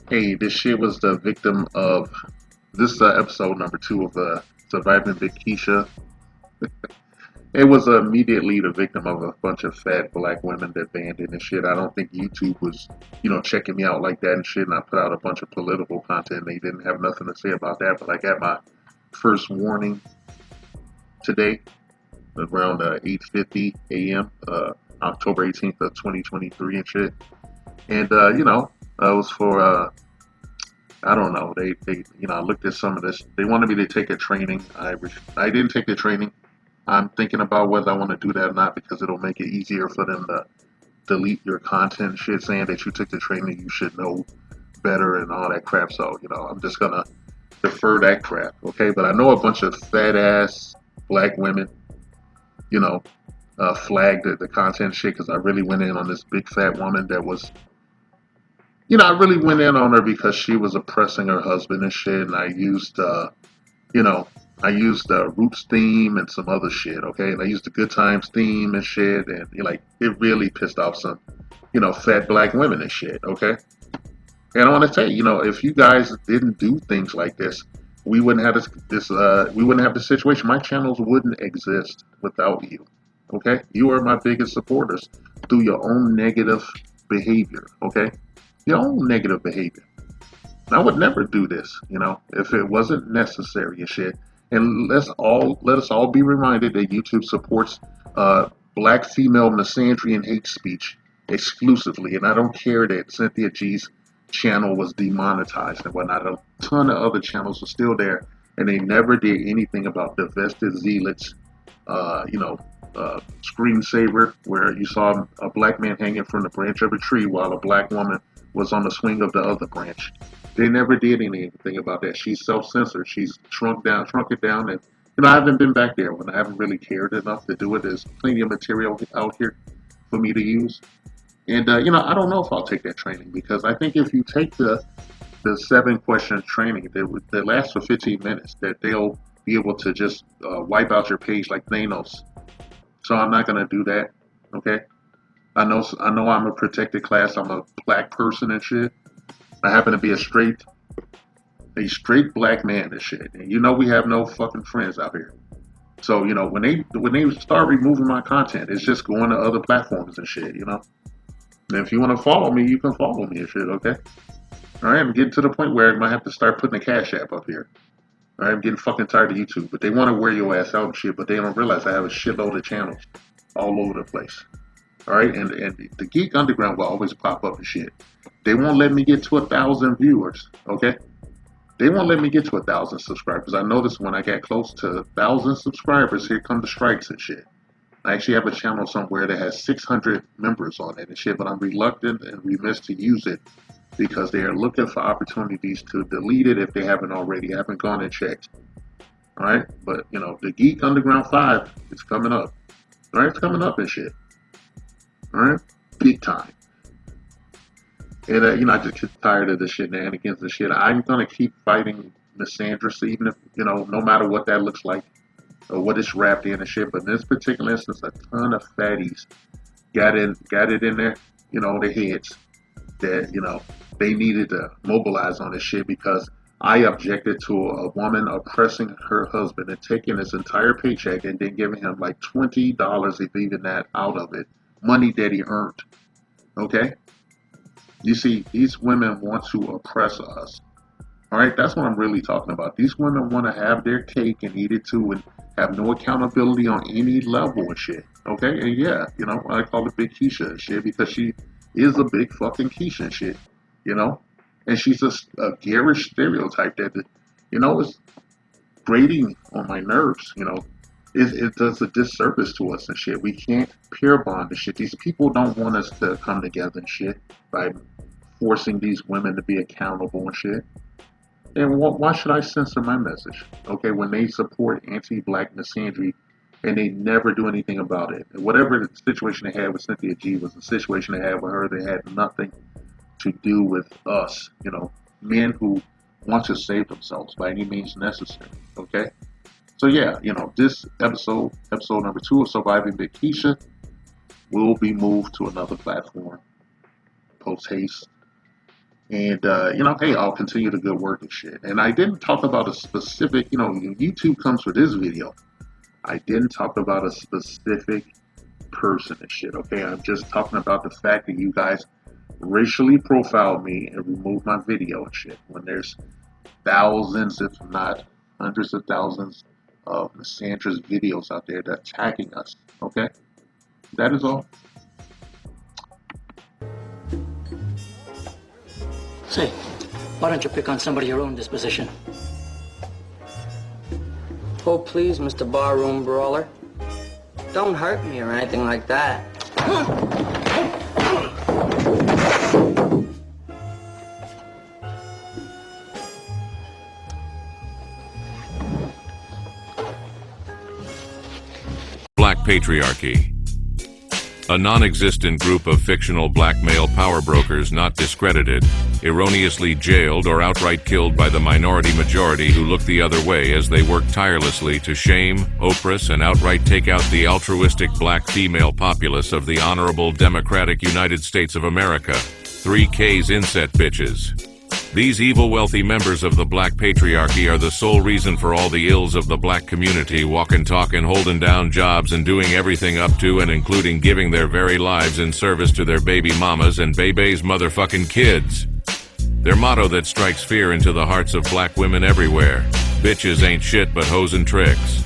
Hey, this shit was the victim of this episode number 2 of Surviving Big Keisha. It was immediately the victim of a bunch of fat black women that banned it and shit. I don't think YouTube was, checking me out like that and shit. And I put out a bunch of political content. They didn't have nothing to say about that. But I got my first warning today around 8:50 a.m. October 18th of 2023 and shit. And it was for I don't know. I looked at some of this. They wanted me to take a training. I didn't take the training. I'm thinking about whether I want to do that or not because it'll make it easier for them to delete your content and shit saying that you took the training. You should know better and all that crap. So I'm just gonna defer that crap. Okay, but I know a bunch of fat ass black women. You know, flagged the content shit because I really went in on this big fat woman that was I really went in on her because she was oppressing her husband and shit, and you know, I used the Roots theme and some other shit, okay? And I used the Good Times theme and shit, and it really pissed off some, fat black women and shit, okay? And I want to tell you, if you guys didn't do things like this, we wouldn't have we wouldn't have this situation. My channels wouldn't exist without you, okay? You are my biggest supporters through your own negative behavior, okay? Your own negative behavior. I would never do this, if it wasn't necessary and shit. And let us all be reminded that YouTube supports black female misandry and hate speech exclusively. And I don't care that Cynthia G's channel was demonetized and whatnot. A ton of other channels are still there, and they never did anything about the vested zealots. Screensaver where you saw a black man hanging from the branch of a tree while a black woman was on the swing of the other branch. They never did anything about that. She's self-censored. She's shrunk it down, and I haven't been back there when I haven't really cared enough to do it. There's plenty of material out here for me to use, and I don't know if I'll take that training because I think if you take the 7 question training that lasts for 15 minutes, that they'll be able to just wipe out your page like Thanos. So I'm not gonna do that. Okay. I know I'm a protected class. I'm a black person and shit. I happen to be a straight black man and shit. And we have no fucking friends out here. So when they start removing my content, it's just going to other platforms and shit. And if you want to follow me, you can follow me and shit. Okay. All right. I'm getting to the point where I might have to start putting a cash app up here. All right. I'm getting fucking tired of YouTube, but they want to wear your ass out and shit. But they don't realize I have a shitload of channels all over the place. All right, and the Geek Underground will always pop up and shit. They won't let me get to 1,000 viewers. Okay, they won't let me get to 1,000 subscribers. I noticed when I got close to 1,000 subscribers, here come the strikes and shit. I actually have a channel somewhere that has 600 members on it and shit, but I'm reluctant and remiss to use it because they are looking for opportunities to delete it if they haven't already. I haven't gone and checked. All right, but the Geek Underground 5 is coming up. All right, it's coming up and shit. All right, big time. And I just get tired of the shenanigans and shit. I'm gonna keep fighting misandrous, even if no matter what that looks like or what it's wrapped in and shit. But in this particular instance, a ton of fatties got it in there, their heads that they needed to mobilize on this shit because I objected to a woman oppressing her husband and taking his entire paycheck and then giving him like $20, if even that, out of it, money that he earned. Okay? You see, these women want to oppress us. All right? That's what I'm really talking about. These women want to have their cake and eat it too and have no accountability on any level and shit. Okay? And yeah, I call it Big Keisha and shit because she is a big fucking Keisha and shit. You know? And she's a garish stereotype that, is grating on my nerves, it does a disservice to us and shit. We can't peer bond and shit. These people don't want us to come together and shit by forcing these women to be accountable and shit. And why should I censor my message? Okay, when they support anti-black misandry and they never do anything about it. And whatever the situation they had with Cynthia G was the situation they had with her that had nothing to do with us, men who want to save themselves by any means necessary. Okay? So yeah, this episode number 2 of Surviving Big Keisha, will be moved to another platform post haste. And hey, I'll continue the good work and shit. And I didn't talk about a specific, YouTube comes for this video. I didn't talk about a specific person and shit. Okay, I'm just talking about the fact that you guys racially profiled me and removed my video and shit. When there's thousands, if not hundreds of thousands of misandrous videos out there that's attacking us. Okay, that is all. Say, why don't you pick on somebody your own disposition? Oh, please, Mr. Barroom Brawler. Don't hurt me or anything like that. Black patriarchy. A non-existent group of fictional black male power brokers not discredited, erroneously jailed or outright killed by the minority majority who look the other way as they work tirelessly to shame, oppress, and outright take out the altruistic black female populace of the honorable democratic United States of America. 3K's inset bitches. These evil wealthy members of the black patriarchy are the sole reason for all the ills of the black community, walking, talking, holding down jobs, and doing everything up to and including giving their very lives in service to their baby mamas and baby's motherfucking kids. Their motto that strikes fear into the hearts of black women everywhere: bitches ain't shit but hoes and tricks.